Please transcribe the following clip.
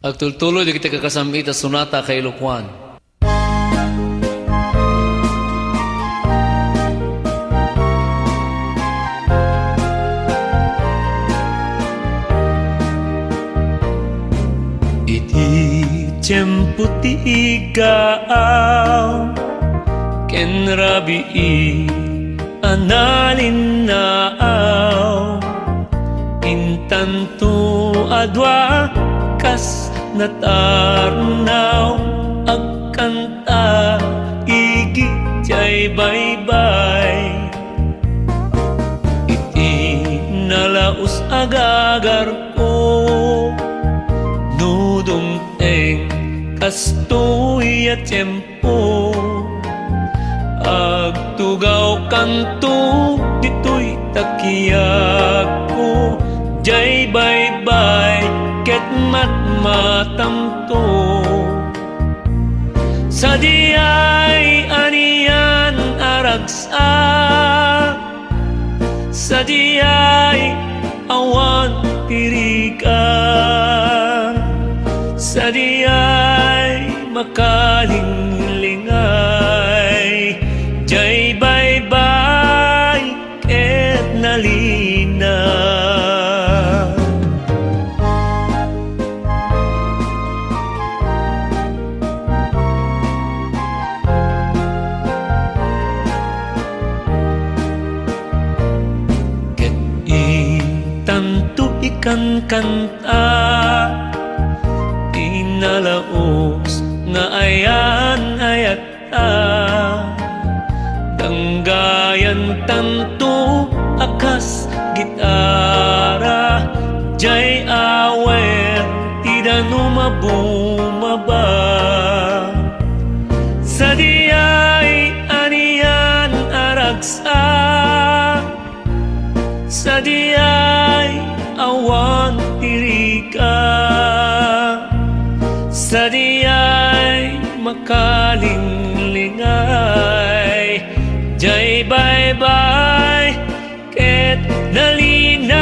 Agtultuloy di kita kakasamita sunata kay Lukwan. Iti tiyempo ti igaaw ken rabii analin naaw intanto adwa kas natarnaw agkanta igi jay baybay iti nalaus agagar ko nudong eng kastoy at tiyempo agtugaw kanto dito'y takiyak ko jay baybay ket matmatamto sa diay anian aragsa sa diay awan tiriga sa diay makalingay jay baybay ket nalina ket tanto ikan kanta inalaos nga ayan ayata danggayan tanto akas gitara jay awer tida numabumaba sa diay anian aragsa sa diay awan tiriga sa diay makalingay jay baybay ket nalina